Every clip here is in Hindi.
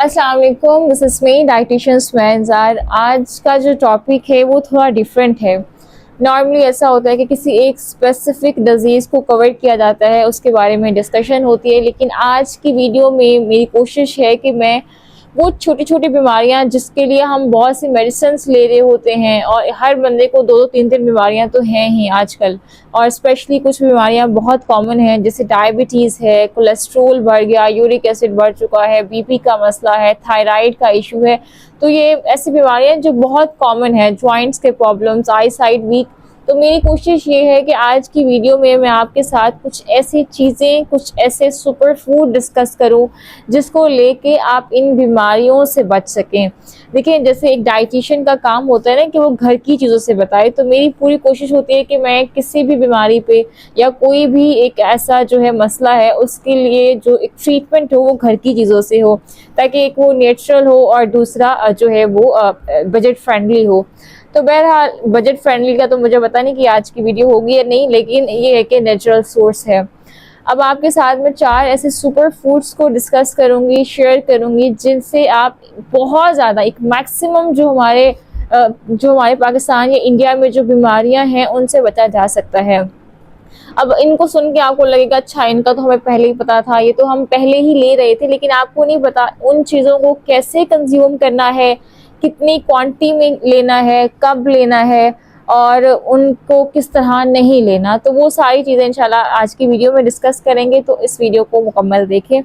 अस्सलाम वालेकुम, दिस इज़ मी डाइटिशियन स्मैज़ार। आज का जो टॉपिक है वो थोड़ा डिफरेंट है। नॉर्मली ऐसा होता है कि किसी एक स्पेसिफिक डिज़ीज़ को कवर किया जाता है, उसके बारे में डिस्कशन होती है, लेकिन आज की वीडियो में मेरी कोशिश है कि मैं वो छोटी छोटी बीमारियां जिसके लिए हम बहुत सी मेडिसिन्स ले रहे होते हैं, और हर बंदे को दो दो तीन तीन बीमारियां तो हैं ही आजकल, और स्पेशली कुछ बीमारियां बहुत कॉमन हैं जैसे डायबिटीज़ है, कोलेस्ट्रोल बढ़ गया, यूरिक एसिड बढ़ चुका है, बीपी का मसला है, थायराइड का इशू है। तो ये ऐसी बीमारियां जो बहुत कॉमन है, जॉइंट्स के प्रॉब्लम्स, आई साइट वीक। तो मेरी कोशिश ये है कि आज की वीडियो में मैं आपके साथ कुछ ऐसी चीज़ें, कुछ ऐसे सुपर फूड डिस्कस करूं जिसको लेके आप इन बीमारियों से बच सकें। देखिए, जैसे एक डाइटिशियन का काम होता है ना कि वो घर की चीज़ों से बताए, तो मेरी पूरी कोशिश होती है कि मैं किसी भी बीमारी पे या कोई भी एक ऐसा जो है मसला है उसके लिए जो एक ट्रीटमेंट हो वो घर की चीज़ों से हो, ताकि एक वो नेचुरल हो और दूसरा जो है वो बजट फ्रेंडली हो। तो बहरहाल बजट फ्रेंडली का तो मुझे पता नहीं कि आज की वीडियो होगी या नहीं, लेकिन ये है कि नेचुरल सोर्स है। अब आपके साथ में 4 ऐसे सुपर फूड्स को डिस्कस करूंगी, शेयर करूंगी, जिनसे आप बहुत ज़्यादा एक मैक्सिमम जो हमारे पाकिस्तान या इंडिया में जो बीमारियां हैं उनसे बचा जा सकता है। अब इनको सुन के आपको लगेगा अच्छा, इनका तो हमें पहले ही पता था, ये तो हम पहले ही ले रहे थे, लेकिन आपको नहीं पता उन चीज़ों को कैसे कंज्यूम करना है, कितनी क्वांटिटी में लेना है, कब लेना है, और उनको किस तरह नहीं लेना। तो वो सारी चीज़ें इंशाल्लाह आज की वीडियो में डिस्कस करेंगे, तो इस वीडियो को मुकम्मल देखें।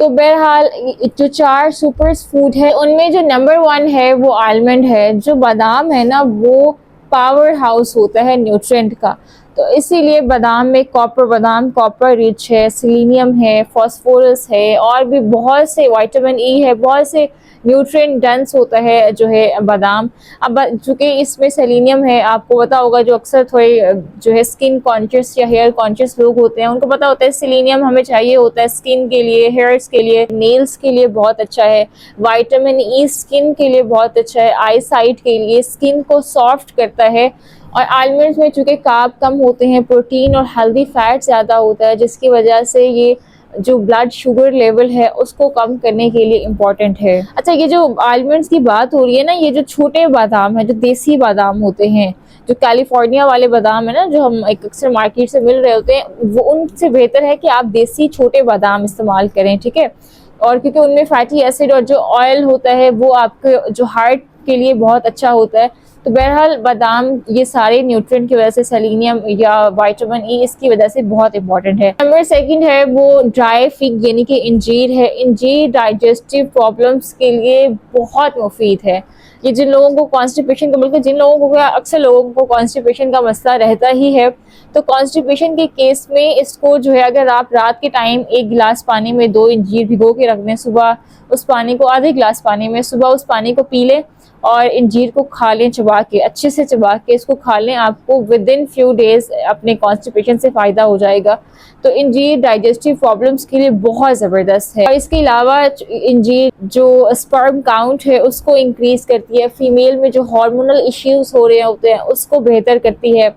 तो बहरहाल जो 4 सुपर फूड है उनमें जो नंबर 1 है वो आलमंड है। जो बादाम है ना, वो पावर हाउस होता है न्यूट्रिएंट का, तो इसीलिए बादाम में बादाम कॉपर रिच है, सेलेनियम है, फास्फोरस है, और भी बहुत से विटामिन ई है, बहुत से न्यूट्रिएंट डेंस होता है जो है बादाम। अब चूँकि इसमें सेलेनियम है, आपको पता होगा, जो अक्सर थोड़े जो है स्किन कॉन्शियस या हेयर कॉन्शियस लोग होते हैं उनको पता होता है सेलेनियम हमें चाहिए होता है स्किन के लिए, हेयर्स के लिए, नेल्स के लिए बहुत अच्छा है। विटामिन ई स्किन के लिए बहुत अच्छा है, आई साइट के लिए, स्किन को सॉफ्ट करता है। और आलमंड्स में चूँकि कार्ब कम होते हैं, प्रोटीन और हेल्दी फैट ज़्यादा होता है, जिसकी वजह से ये जो ब्लड शुगर लेवल है उसको कम करने के लिए इम्पॉर्टेंट है। अच्छा, ये जो आलमंड्स की बात हो रही है ना, ये जो छोटे बादाम है, जो देसी बादाम होते हैं, जो कैलिफोर्निया वाले बादाम है ना, जो हम एक अक्सर मार्केट से मिल रहे होते हैं, वो उनसे बेहतर है कि आप देसी छोटे बादाम इस्तेमाल करें, ठीक है। और क्योंकि उनमें फैटी एसिड और जो ऑयल होता है वो आपके जो हार्ट के लिए बहुत अच्छा होता है। तो बहरहाल बादाम ये सारे न्यूट्रिएंट की वजह से, सेलेनियम या विटामिन ई, इसकी वजह से बहुत इंपॉर्टेंट है। नंबर 2 है वो ड्राई फिग यानी कि इंजीर है। इंजीर डाइजेस्टिव प्रॉब्लम्स के लिए बहुत मुफीद है। ये जिन लोगों को कॉन्स्टिपेशन का, बल्कि जिन लोगों को, अक्सर लोगों को कॉन्स्टिपेशन का मसला रहता ही है, तो कॉन्स्टिपेशन के केस में इसको जो है, अगर आप रात के टाइम 1 गिलास पानी में 2 इंजीर भिगो के रख दें, सुबह उस पानी को, आधे गिलास पानी में सुबह उस पानी को पी लें और इंजीर को खा लें, चबा के, अच्छे से चबा के इसको खा लें, आपको विद इन फ्यू डेज अपने कॉन्स्टिपेशन से फ़ायदा हो जाएगा। तो इंजीर डाइजेस्टिव प्रॉब्लम्स के लिए बहुत ज़बरदस्त है। और इसके अलावा इंजीर जो स्पर्म काउंट है उसको इंक्रीज़ करती है, फीमेल में जो हार्मोनल इश्यूज़ हो रहे होते हैं उसको बेहतर करती है,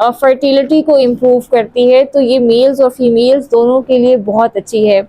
फर्टिलिटी को इम्प्रूव करती है। तो ये मेल्स और फीमेल्स दोनों के लिए बहुत अच्छी है।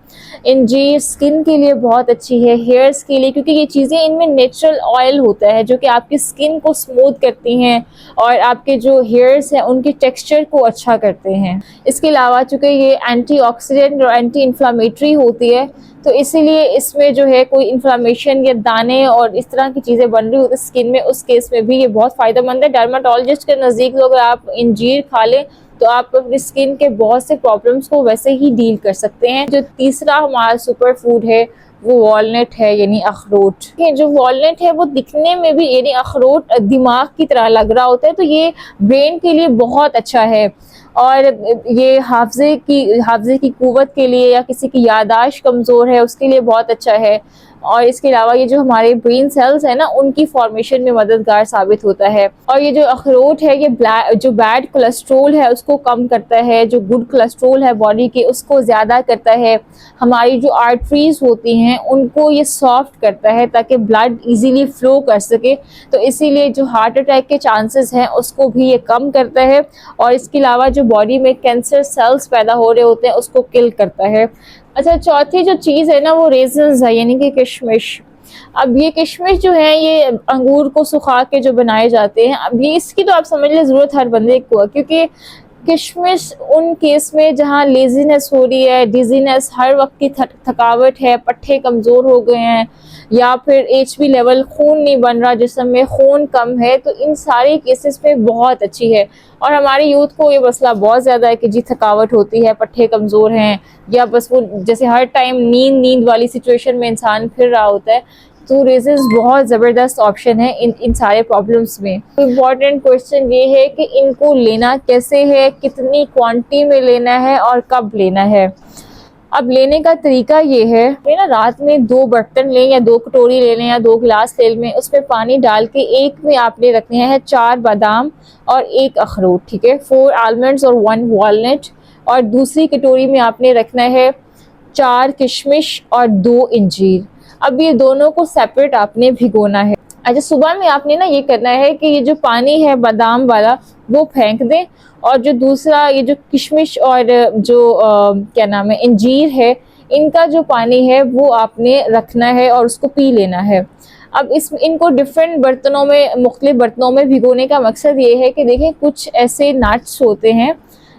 इंजीर स्किन के लिए बहुत अच्छी है, हेयर्स के लिए, क्योंकि ये चीज़ें, इनमें नेचुरल ऑयल होता है जो कि आपकी स्किन को स्मूथ करती हैं और आपके जो हेयर्स हैं उनके टेक्सचर को अच्छा करते हैं। इसके अलावा चूँकि ये एंटीऑक्सीडेंट और एंटी इन्फ्लामेटरी होती है, तो इसीलिए इसमें जो है कोई इन्फ्लामेशन या दाने और इस तरह की चीज़ें बन रही होती है स्किन में, उस केस में भी ये बहुत फ़ायदेमंद है। डर्माटोलॉजिस्ट के नज़दीक अगर आप इंजीर खा लें तो आप अपनी स्किन के बहुत से प्रॉब्लम्स को वैसे ही डील कर सकते हैं। जो तीसरा हमारा सुपर फूड है वो वॉलनट है, यानी अखरोट। जो वॉलनट है वो दिखने में भी, यानी अखरोट दिमाग की तरह लग रहा होता है, तो ये ब्रेन के लिए बहुत अच्छा है, और ये हाफ्जे की कुव्वत के लिए, या किसी की यादाश्त कमज़ोर है उसके लिए बहुत अच्छा है। और इसके अलावा ये जो हमारे ब्रेन सेल्स है ना, उनकी फॉर्मेशन में मददगार साबित होता है। और ये जो अखरोट है, ये जो बैड कोलेस्ट्रोल है उसको कम करता है, जो गुड कोलेस्ट्रोल है बॉडी के उसको ज़्यादा करता है। हमारी जो आर्टरीज होती हैं उनको ये सॉफ्ट करता है ताकि ब्लड इजीली फ्लो कर सके, तो इसीलिए जो हार्ट अटैक के चांसेस हैं उसको भी ये कम करता है। और इसके अलावा जो बॉडी में कैंसर सेल्स पैदा हो रहे होते हैं उसको किल करता है। अच्छा, चौथी जो चीज़ है ना वो रेजन्स है, यानी कि किशमिश। अब ये किशमिश जो है ये अंगूर को सुखा के जो बनाए जाते हैं, अब ये इसकी तो आप समझ लें ज़रूरत हर बंदे को, क्योंकि किशमिश उन केस में जहाँ लेजीनेस हो रही है, डिजीनेस, हर वक्त की थकावट है, पट्टे कमज़ोर हो गए हैं, या फिर एचबी लेवल खून नहीं बन रहा, जिस्म में खून कम है, तो इन सारे केसेस में बहुत अच्छी है। और हमारे यूथ को ये मसला बहुत ज़्यादा है कि जी थकावट होती है, पट्टे कमज़ोर हैं, या बस वो जैसे हर टाइम नींद वाली सिचुएशन में इंसान फिर रहा होता है, तो रेज़र्स बहुत ज़बरदस्त ऑप्शन है इन सारे प्रॉब्लम्स में। इम्पॉर्टेंट क्वेश्चन ये है कि इनको लेना कैसे है, कितनी क्वांटिटी में लेना है और कब लेना है। अब लेने का तरीका ये है कि ना रात में 2 बर्तन लें या 2 कटोरी ले लें या 2 गिलास ले लें, उसमें पानी डाल के एक में आपने रखने हैं 4 बादाम और 1 अखरोट, ठीक है, 4 आलमंड्स और 1 वॉलनट, और दूसरी कटोरी में आपने रखना है 4 किशमिश और 2 इंजीर। अब ये दोनों को सेपरेट आपने भिगोना है। अच्छा, सुबह में आपने ना ये करना है कि ये जो पानी है बादाम वाला वो फेंक दें, और जो दूसरा ये जो किशमिश और जो क्या नाम है इंजीर है, इनका जो पानी है वो आपने रखना है और उसको पी लेना है। अब इनको डिफरेंट बर्तनों में, मुख्तलिफ बर्तनों में भिगोने का मकसद ये है कि देखें कुछ ऐसे नट्स होते हैं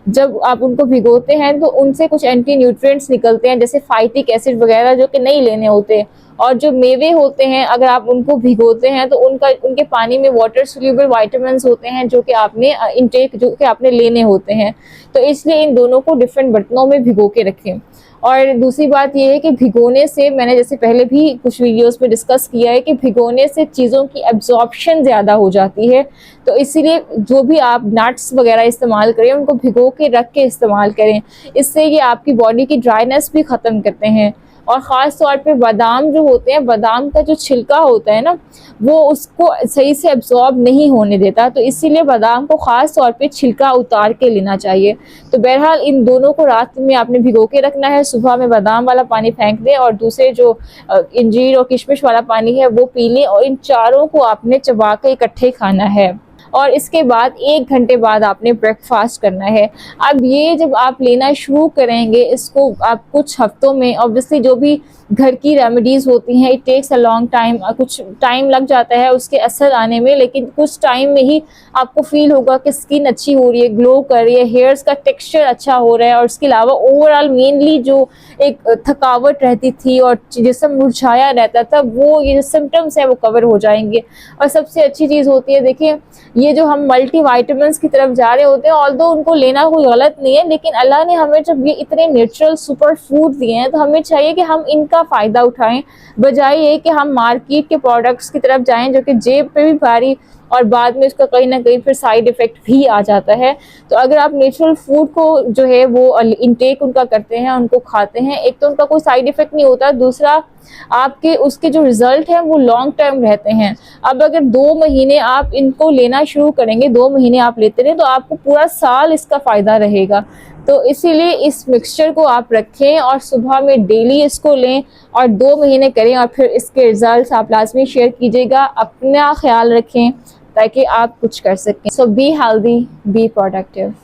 जब आप उनको भिगोते हैं तो उनसे कुछ एंटी न्यूट्रिएंट्स निकलते हैं, जैसे फाइटिक एसिड वगैरह, जो कि नहीं लेने होते। और जो मेवे होते हैं अगर आप उनको भिगोते हैं तो उनके पानी में वाटर सोल्यूबल विटामिन्स होते हैं जो कि आपने इंटेक जो कि आपने लेने होते हैं। तो इसलिए इन दोनों को डिफरेंट बर्तनों में भिगो के रखें। और दूसरी बात यह है कि भिगोने से, मैंने जैसे पहले भी कुछ वीडियोस में डिस्कस किया है कि भिगोने से चीज़ों की एब्जॉर्प्शन ज़्यादा हो जाती है। तो इसीलिए जो भी आप नट्स वगैरह इस्तेमाल करें उनको भिगो के रख के इस्तेमाल करें, इससे ये आपकी बॉडी की ड्राइनेस भी ख़त्म करते हैं। और ख़ास तौर पे बादाम जो होते हैं, बादाम का जो छिलका होता है ना वो उसको सही से एब्जॉर्ब नहीं होने देता, तो इसीलिए बादाम को ख़ास तौर पे छिलका उतार के लेना चाहिए। तो बहरहाल इन दोनों को रात में आपने भिगो के रखना है, सुबह में बादाम वाला पानी फेंक दें और दूसरे जो इंजीर और किशमिश वाला पानी है वो पी लें, और इन चारों को आपने चबा के इकट्ठे खाना है। और इसके बाद 1 घंटे बाद आपने ब्रेकफास्ट करना है। अब ये जब आप लेना शुरू करेंगे इसको आप कुछ हफ्तों में, ऑब्वियसली जो भी घर की रेमेडीज़ होती हैं it takes a long time, कुछ टाइम लग जाता है उसके असर आने में, लेकिन कुछ टाइम में ही आपको फील होगा कि स्किन अच्छी हो रही है, ग्लो कर रही है, हेयर्स का टेक्सचर अच्छा हो रहा है, और इसके अलावा ओवरऑल मेनली जो एक थकावट रहती थी और जिस्म मुरझाया रहता था वो ये जो सिम्टम्स हैं वो कवर हो जाएंगे। और सबसे अच्छी चीज़ होती है, देखिए ये जो हम मल्टी वाइटामिन्स की तरफ जा रहे होते हैं, ऑल्दो उनको लेना कोई गलत नहीं है, लेकिन अल्लाह ने हमें जब ये इतने नेचुरल सुपर फूड दिए हैं तो हमें चाहिए कि हम इनका फ़ायदा उठाएं, बजाय ये कि हम मार्केट के प्रोडक्ट्स की तरफ जाएं जो कि जेब पे भी भारी और बाद में उसका कहीं ना कहीं फिर साइड इफ़ेक्ट भी आ जाता है। तो अगर आप नेचुरल फूड को जो है वो इंटेक उनका करते हैं, उनको खाते हैं, एक तो उनका कोई साइड इफ़ेक्ट नहीं होता, दूसरा आपके उसके जो रिज़ल्ट हैं वो लॉन्ग टर्म रहते हैं। अब अगर 2 महीने आप इनको लेना शुरू करेंगे, 2 महीने आप लेते रहें तो आपको पूरा साल इसका फ़ायदा रहेगा। तो इसीलिए इस मिक्सचर को आप रखें और सुबह में डेली इसको लें और 2 महीने करें, और फिर इसके रिज़ल्ट आप लाजमी शेयर कीजिएगा। अपना ख्याल रखें ताकि आप कुछ कर सकें। सो बी हेल्दी, बी प्रोडक्टिव।